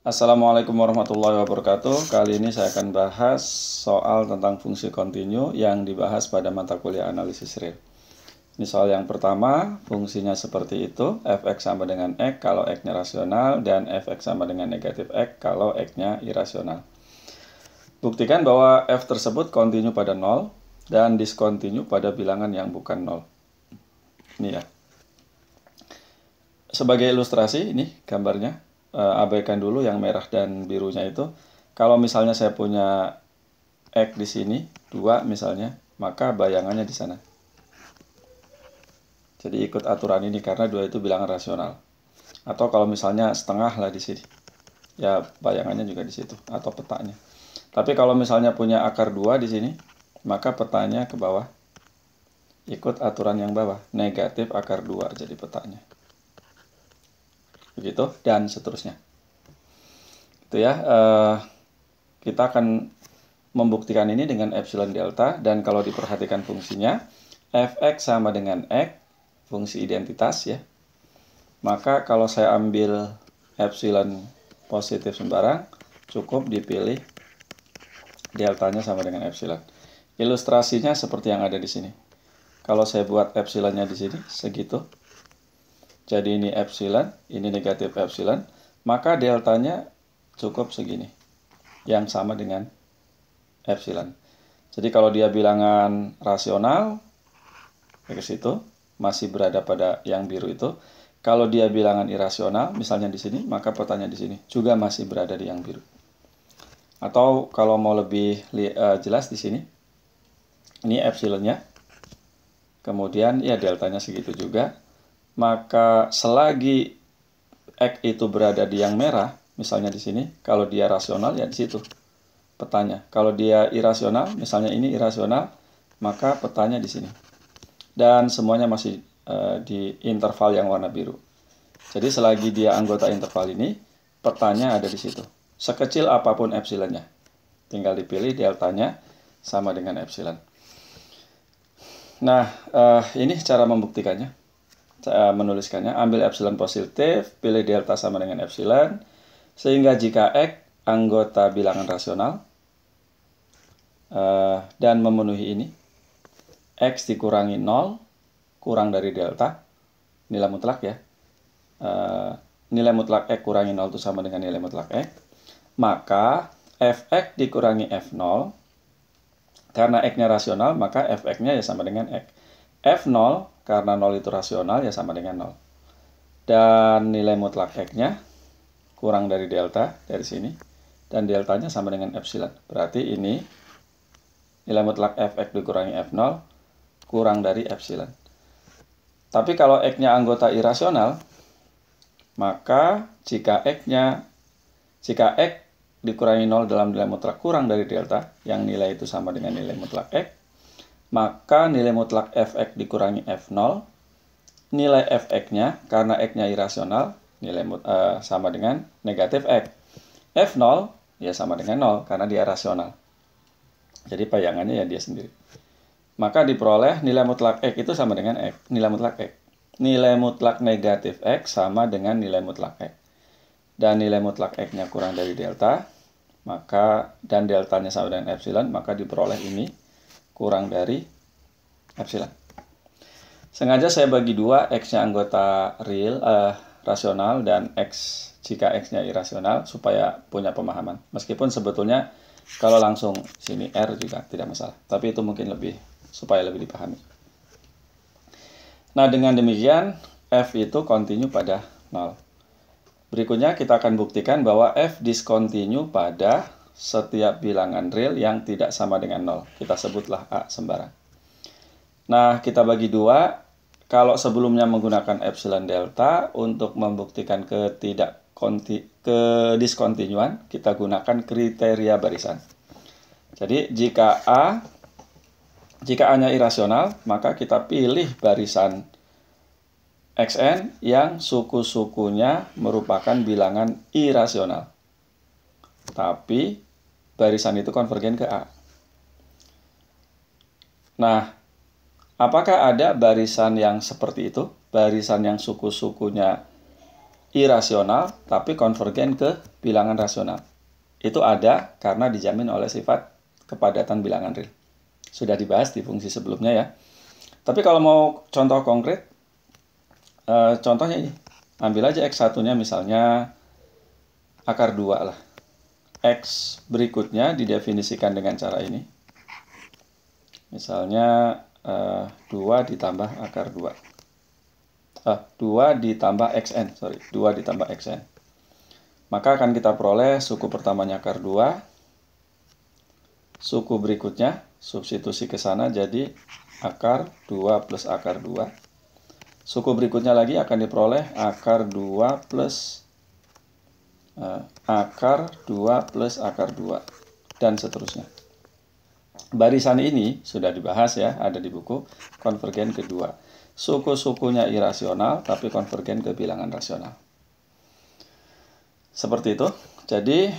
Assalamualaikum warahmatullahi wabarakatuh. Kali ini saya akan bahas soal tentang fungsi kontinu yang dibahas pada mata kuliah analisis real. Ini soal yang pertama, fungsinya seperti itu, fx sama dengan x kalau x-nya rasional dan fx sama dengan negatif x kalau x-nya irasional. Buktikan bahwa f tersebut kontinu pada 0 dan diskontinu pada bilangan yang bukan 0. Ini ya. Sebagai ilustrasi, ini gambarnya. Abaikan dulu yang merah dan birunya itu. Kalau misalnya saya punya X di sini, 2 misalnya, maka bayangannya di sana. Jadi ikut aturan ini karena 2 itu bilangan rasional. Atau kalau misalnya setengah lah di sini. Ya bayangannya juga di situ atau petanya. Tapi kalau misalnya punya akar 2 di sini, maka petanya ke bawah. Ikut aturan yang bawah, negatif akar 2 jadi petanya. Begitu dan seterusnya. Itu ya, kita akan membuktikan ini dengan epsilon delta, dan kalau diperhatikan fungsinya fx sama dengan x, fungsi identitas ya, maka kalau saya ambil epsilon positif sembarang, cukup dipilih deltanya sama dengan epsilon. Ilustrasinya seperti yang ada di sini. Kalau saya buat epsilonnya di sini segitu, jadi ini epsilon, ini negatif epsilon, maka deltanya cukup segini, yang sama dengan epsilon. Jadi kalau dia bilangan rasional, ke situ, masih berada pada yang biru itu. Kalau dia bilangan irasional, misalnya di sini, maka petanya di sini juga masih berada di yang biru. Atau kalau mau lebih jelas di sini, ini epsilonnya, kemudian ya deltanya segitu juga. Maka selagi X itu berada di yang merah, misalnya di sini, kalau dia rasional ya di situ petanya. Kalau dia irasional, misalnya ini irasional, maka petanya di sini. Dan semuanya masih di interval yang warna biru. Jadi selagi dia anggota interval ini, petanya ada di situ. Sekecil apapun epsilonnya. Tinggal dipilih deltanya sama dengan epsilon. Nah, ini cara membuktikannya. Saya menuliskannya, ambil epsilon positif, pilih delta sama dengan epsilon, sehingga jika X anggota bilangan rasional dan memenuhi ini, X dikurangi 0 kurang dari delta, nilai mutlak ya, nilai mutlak X kurangi 0 itu sama dengan nilai mutlak X, maka Fx dikurangi F0, karena X-nya rasional, maka Fx-nya ya sama dengan X. F0 karena 0 itu rasional ya sama dengan 0. Dan nilai mutlak X-nya kurang dari delta dari sini. Dan deltanya sama dengan epsilon. Berarti ini nilai mutlak Fx dikurangi F0 kurang dari epsilon. Tapi kalau X-nya anggota irasional, maka jika X dikurangi 0 dalam nilai mutlak kurang dari delta, yang nilai itu sama dengan nilai mutlak X, maka nilai mutlak Fx dikurangi F0, nilai Fx-nya, karena X-nya irasional, nilai sama dengan negatif X. F0 ya sama dengan 0, karena dia rasional. Jadi bayangannya ya dia sendiri. Maka diperoleh nilai mutlak X itu sama dengan X, nilai mutlak X. Nilai mutlak negatif X sama dengan nilai mutlak X. Dan nilai mutlak X-nya kurang dari delta, maka dan deltanya sama dengan epsilon, maka diperoleh ini kurang dari epsilon. Sengaja saya bagi dua, X-nya anggota real, rasional, dan X jika X-nya irasional, supaya punya pemahaman. Meskipun sebetulnya kalau langsung sini R juga tidak masalah, tapi itu mungkin supaya lebih dipahami. Nah, dengan demikian F itu kontinu pada 0. Berikutnya kita akan buktikan bahwa F diskontinu pada setiap bilangan real yang tidak sama dengan 0. Kita sebutlah A sembarang. Nah, kita bagi dua. Kalau sebelumnya menggunakan epsilon delta, untuk membuktikan kediskontinuan, kita gunakan kriteria barisan. Jadi, jika A-nya irasional, maka kita pilih barisan Xn yang suku-sukunya merupakan bilangan irasional. Tapi barisan itu konvergen ke A. Nah, apakah ada barisan yang seperti itu? Barisan yang suku-sukunya irasional tapi konvergen ke bilangan rasional. Itu ada karena dijamin oleh sifat kepadatan bilangan real. Sudah dibahas di fungsi sebelumnya ya. Tapi kalau mau contoh konkret, contohnya ini. Ambil aja X1-nya misalnya akar 2 lah. X berikutnya didefinisikan dengan cara ini. Misalnya 2 ditambah akar 2. 2 ditambah xn, 2 ditambah xn. Maka akan kita peroleh suku pertamanya akar 2. Suku berikutnya, substitusi ke sana jadi akar 2 plus akar 2. Suku berikutnya lagi akan diperoleh akar 2 plus akar 2 plus akar 2. Dan seterusnya. Barisan ini sudah dibahas ya, ada di buku, konvergen kedua. Suku-sukunya irasional, tapi konvergen ke bilangan rasional. Seperti itu. Jadi,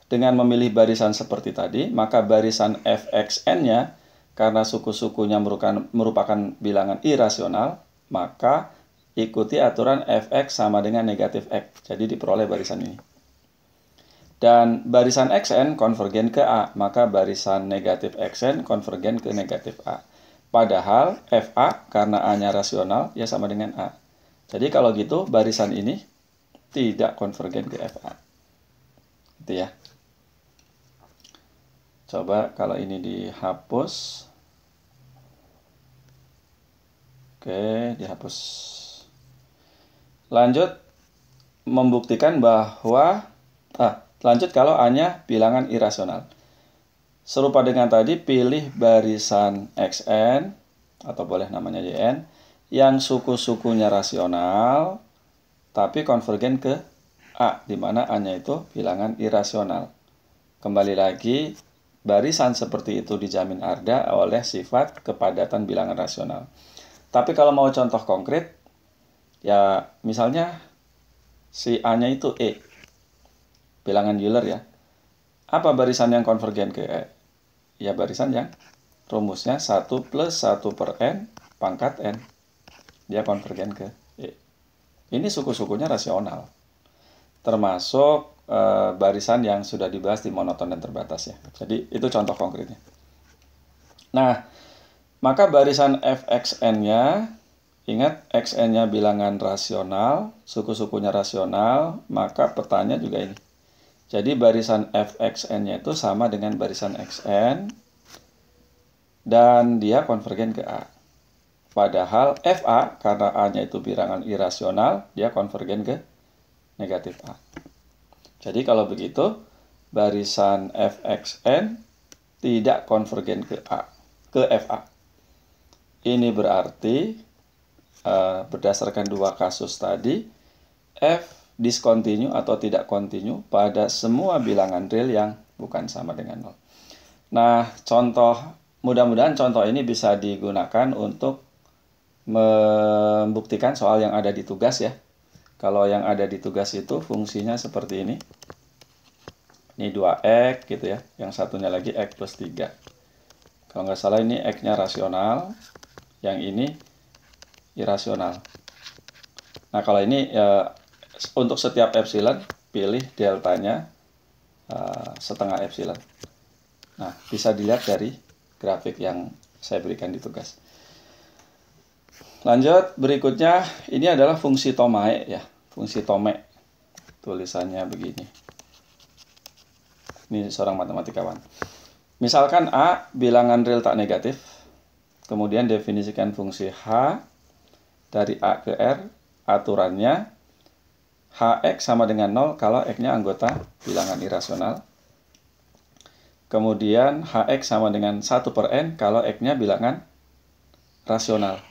dengan memilih barisan seperti tadi, maka barisan fxn-nya, karena suku-sukunya merupakan bilangan irasional, maka ikuti aturan fx sama dengan negatif x. Jadi diperoleh barisan ini. Dan barisan xn konvergen ke A, maka barisan negatif xn konvergen ke negatif A. Padahal fa karena A-nya rasional, ya sama dengan A. Jadi kalau gitu, barisan ini tidak konvergen ke fa. Itu ya. Coba kalau ini dihapus. Oke, dihapus. Lanjut, membuktikan bahwa lanjut kalau A-nya bilangan irasional. Serupa dengan tadi, pilih barisan xn, atau boleh namanya yn, yang suku-sukunya rasional, tapi konvergen ke A, di mana A-nya itu bilangan irasional. Kembali lagi, barisan seperti itu dijamin ada oleh sifat kepadatan bilangan rasional. Tapi kalau mau contoh konkret, ya misalnya si A-nya itu E, bilangan Euler ya. Apa barisan yang konvergen ke E? Ya barisan yang rumusnya 1 plus 1 per N pangkat N. Dia konvergen ke E. Ini suku-sukunya rasional. Termasuk barisan yang sudah dibahas di monoton dan terbatas ya. Jadi itu contoh konkretnya. Nah, maka barisan fxn-nya, ingat xn-nya bilangan rasional, suku-sukunya rasional, maka petanya juga ini. Jadi barisan fxn-nya itu sama dengan barisan xn, dan dia konvergen ke A. Padahal fa, karena A-nya itu bilangan irasional, dia konvergen ke negatif A. Jadi kalau begitu, barisan fxn tidak konvergen ke A, ke fa. Ini berarti, berdasarkan dua kasus tadi, f discontinue atau tidak kontinu pada semua bilangan real yang bukan sama dengan 0. Nah, mudah-mudahan contoh ini bisa digunakan untuk membuktikan soal yang ada di tugas ya. Kalau yang ada di tugas itu fungsinya seperti ini. Ini 2x gitu ya. Yang satunya lagi x plus 3. Kalau nggak salah ini x-nya rasional. Yang ini irasional. Nah, kalau ini untuk setiap epsilon, pilih deltanya setengah epsilon. Nah, bisa dilihat dari grafik yang saya berikan di tugas. Lanjut, berikutnya ini adalah fungsi Tomae ya, fungsi Tome. Tulisannya begini. Ini seorang matematikawan. Misalkan A bilangan real tak negatif, kemudian definisikan fungsi H dari A ke R, aturannya Hx sama dengan 0 kalau x-nya anggota bilangan irasional. Kemudian Hx sama dengan 1 per N kalau x-nya bilangan rasional.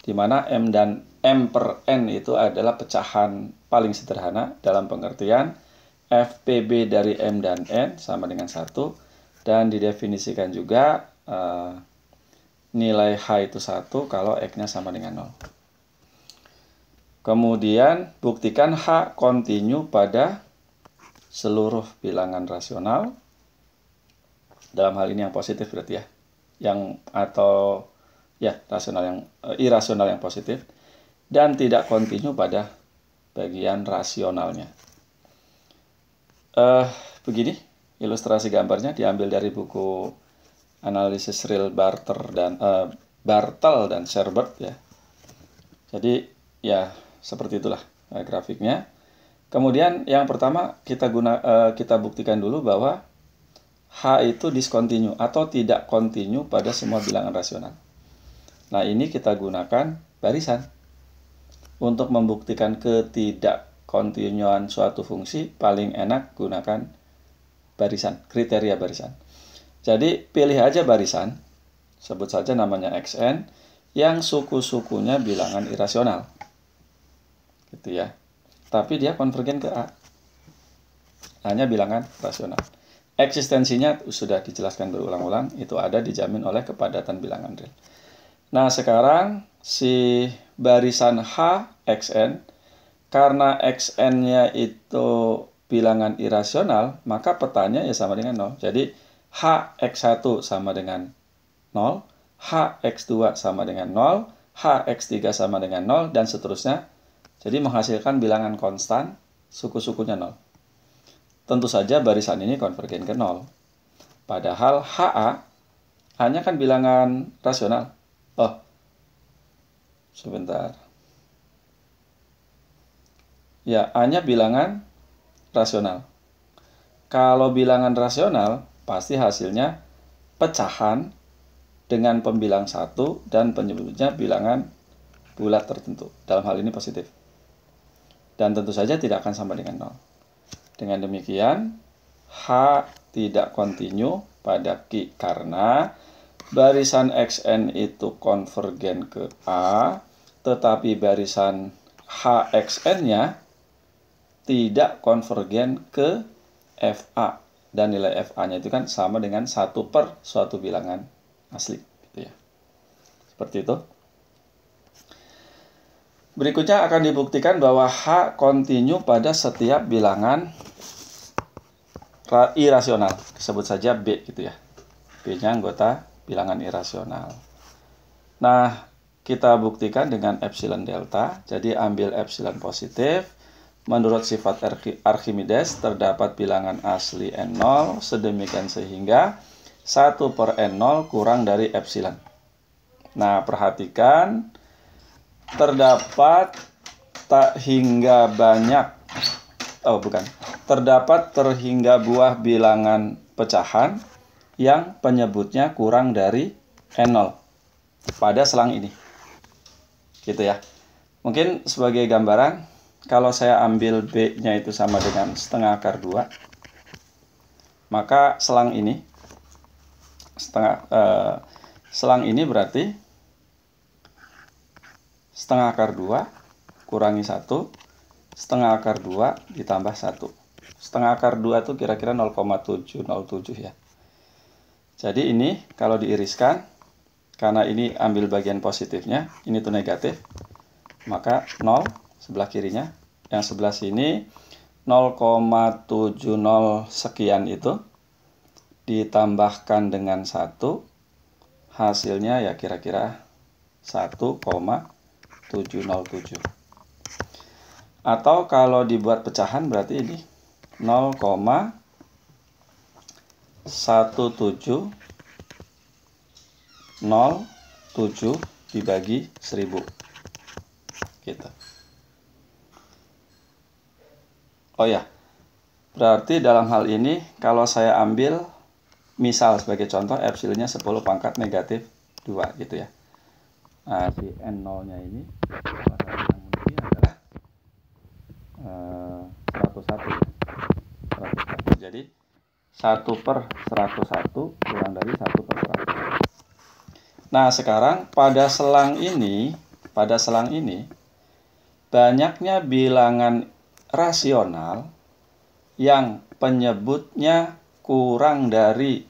Di mana M dan M per N itu adalah pecahan paling sederhana dalam pengertian FPB dari M dan N sama dengan 1. Dan didefinisikan juga nilai H itu 1 kalau x-nya sama dengan 0. Kemudian buktikan H kontinu pada seluruh bilangan rasional. Dalam hal ini yang positif berarti ya. Rasional yang irasional yang positif, dan tidak kontinu pada bagian rasionalnya. Begini ilustrasi gambarnya diambil dari buku analisis real Bartel dan Sherbert ya. Jadi ya seperti itulah grafiknya. Kemudian yang pertama kita buktikan dulu bahwa H itu discontinue atau tidak kontinu pada semua bilangan rasional. Nah, ini kita gunakan barisan. Untuk membuktikan ketidakkontinuan suatu fungsi, paling enak gunakan barisan, kriteria barisan. Jadi, pilih aja barisan, sebut saja namanya Xn, yang suku-sukunya bilangan irasional. Gitu ya. Tapi dia konvergen ke A. Hanya bilangan rasional. Eksistensinya sudah dijelaskan berulang-ulang, itu ada dijamin oleh kepadatan bilangan real. Nah, sekarang si barisan H, Xn, karena Xn-nya itu bilangan irasional, maka petanya ya sama dengan 0. Jadi, Hx1 sama dengan 0, Hx2 sama dengan 0, Hx3 sama dengan 0, dan seterusnya. Jadi menghasilkan bilangan konstan, suku-sukunya 0. Tentu saja barisan ini konvergen ke 0. Padahal HA hanya kan bilangan rasional. Oh, sebentar. Ya, hanya bilangan rasional. Kalau bilangan rasional, pasti hasilnya pecahan dengan pembilang 1 dan penyebutnya bilangan bulat tertentu. Dalam hal ini positif. Dan tentu saja tidak akan sama dengan 0. Dengan demikian, H tidak kontinu pada Q karena barisan Xn itu konvergen ke A, tetapi barisan Hxn-nya tidak konvergen ke FA. Dan nilai FA-nya itu kan sama dengan 1 per suatu bilangan asli. Gitu ya. Seperti itu. Berikutnya akan dibuktikan bahwa H kontinu pada setiap bilangan irasional. Sebut saja B gitu ya. B-nya anggota bilangan irasional. Nah, kita buktikan dengan epsilon delta. Jadi ambil epsilon positif. Menurut sifat Archimedes terdapat bilangan asli N0 sedemikian sehingga 1 per N0 kurang dari epsilon. Nah, perhatikan terdapat terhingga buah bilangan pecahan yang penyebutnya kurang dari N0 pada selang ini. Gitu ya. Mungkin sebagai gambaran, kalau saya ambil B-nya itu sama dengan setengah akar 2, maka selang ini berarti setengah akar 2 kurangi 1, setengah akar 2 ditambah 1. Setengah akar 2 itu kira-kira 0,707 ya. Jadi ini kalau diiriskan, karena ini ambil bagian positifnya, ini tuh negatif, maka 0 sebelah kirinya. Yang sebelah sini 0,70 sekian itu ditambahkan dengan 1, hasilnya ya kira-kira 1,707. Atau kalau dibuat pecahan berarti ini 0,1707 dibagi 1000. Gitu. Oh ya, berarti dalam hal ini kalau saya ambil misal sebagai contoh epsilonnya 10 pangkat negatif 2 gitu ya. Nah, si N0-nya ini yang mungkin adalah 101. Jadi 1 per 101 kurang dari 1 per 100. Nah, sekarang pada selang ini banyaknya bilangan rasional yang penyebutnya kurang dari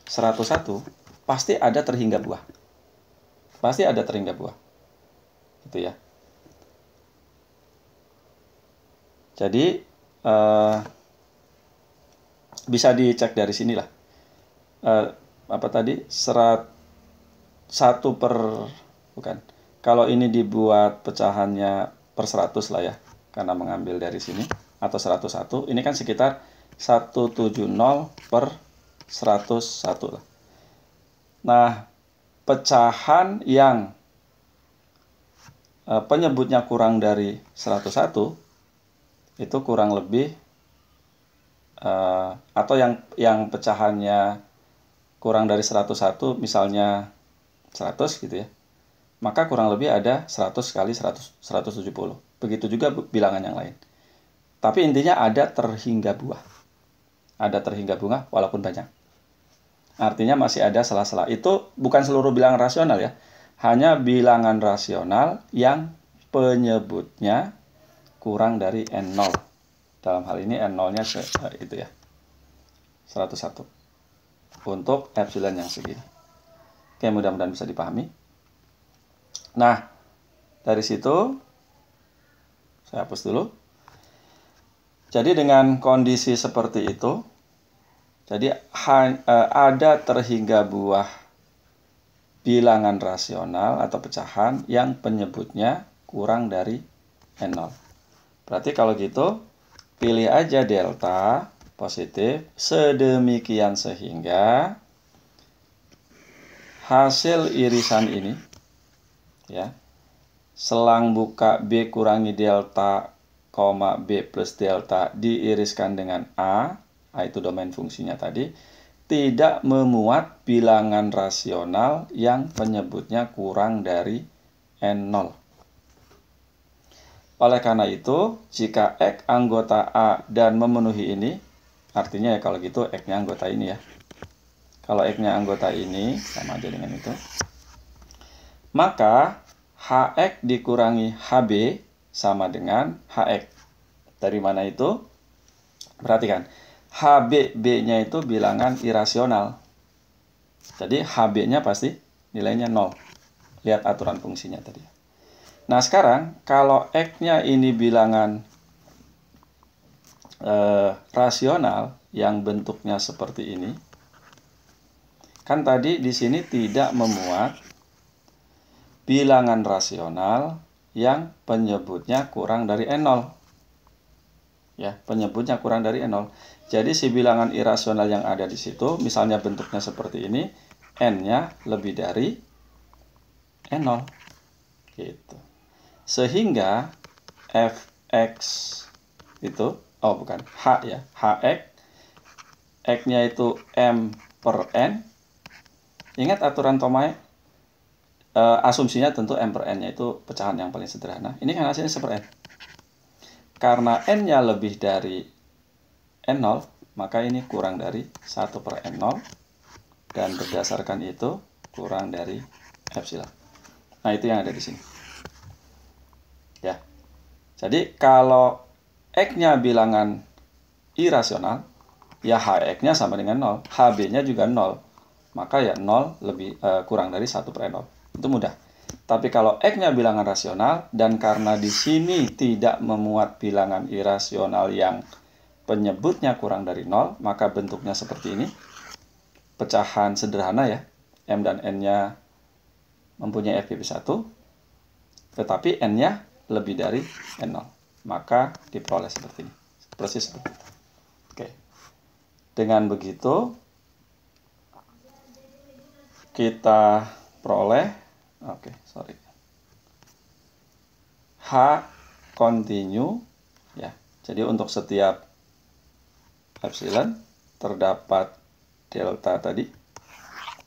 101, pasti ada terhingga buah. Gitu ya. Jadi bisa dicek dari sinilah. Kalau ini dibuat pecahannya per 100 lah ya, karena mengambil dari sini, atau 101, ini kan sekitar 170 per 101 lah. Nah, pecahan yang penyebutnya kurang dari 101 itu kurang lebih atau yang pecahannya kurang dari 101 misalnya 100 gitu ya, maka kurang lebih ada 100 kali 100, 170. Begitu juga bilangan yang lain. Tapi intinya ada terhingga buah. Ada terhingga bunga walaupun banyak. Artinya masih ada sela-sela. Itu bukan seluruh bilangan rasional ya. Hanya bilangan rasional yang penyebutnya kurang dari N0. Dalam hal ini N0-nya itu ya, 101. Untuk epsilon yang segini. Oke, mudah-mudahan bisa dipahami. Nah, dari situ saya hapus dulu. Jadi dengan kondisi seperti itu, jadi ada terhingga buah bilangan rasional atau pecahan yang penyebutnya kurang dari N0. Berarti kalau gitu, pilih aja delta positif sedemikian sehingga hasil irisan ini, ya, selang buka B kurangi delta, B plus delta diiriskan dengan A itu domain fungsinya tadi, tidak memuat bilangan rasional yang penyebutnya kurang dari N0. Oleh karena itu, jika X anggota A dan memenuhi ini, artinya ya kalau gitu X-nya anggota ini ya. Kalau X-nya anggota ini, sama aja dengan itu. Maka HX dikurangi HB sama dengan HX. Dari mana itu? Perhatikan, HB-B-nya itu bilangan irasional. Jadi HB-nya pasti nilainya 0. Lihat aturan fungsinya tadi. Nah sekarang, kalau X-nya ini bilangan rasional yang bentuknya seperti ini, kan tadi di sini tidak memuat bilangan rasional yang penyebutnya kurang dari N0. Ya, penyebutnya kurang dari N0. Jadi si bilangan irasional yang ada di situ, misalnya bentuknya seperti ini, N-nya lebih dari N0. Gitu. Sehingga Fx itu, bukan, H ya, Hx, X-nya itu M per N. Ingat aturan Thomae, asumsinya tentu M per N-nya itu pecahan yang paling sederhana. Ini kan hasilnya 1 per N. Karena N-nya lebih dari N0, maka ini kurang dari 1 per N0. Dan berdasarkan itu, kurang dari epsilon. Nah, itu yang ada di sini. Ya. Jadi, kalau X-nya bilangan irasional, ya HX-nya sama dengan 0. HB-nya juga 0. Maka ya 0 lebih kurang dari 1 per N0. Itu mudah. Tapi kalau X-nya bilangan rasional, dan karena di sini tidak memuat bilangan irasional yang penyebutnya kurang dari 0, maka bentuknya seperti ini. Pecahan sederhana ya, M dan N-nya mempunyai FPP1, tetapi N-nya lebih dari N0. Maka diperoleh seperti ini. Persis seperti itu. Oke. Dengan begitu, kita peroleh H continue ya. Jadi untuk setiap epsilon terdapat delta tadi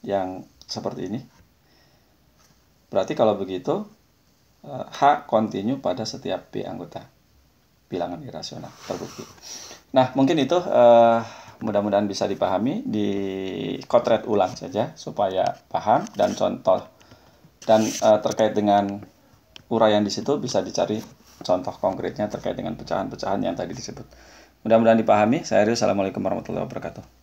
yang seperti ini. Berarti kalau begitu H continue pada setiap B anggota bilangan irasional terbukti. Nah, mungkin itu mudah-mudahan bisa dipahami. Di kotret ulang saja supaya paham dan contoh. Dan terkait dengan uraian di situ bisa dicari contoh konkretnya terkait dengan pecahan-pecahan yang tadi disebut. Mudah-mudahan dipahami. Saya Rio. Assalamualaikum warahmatullahi wabarakatuh.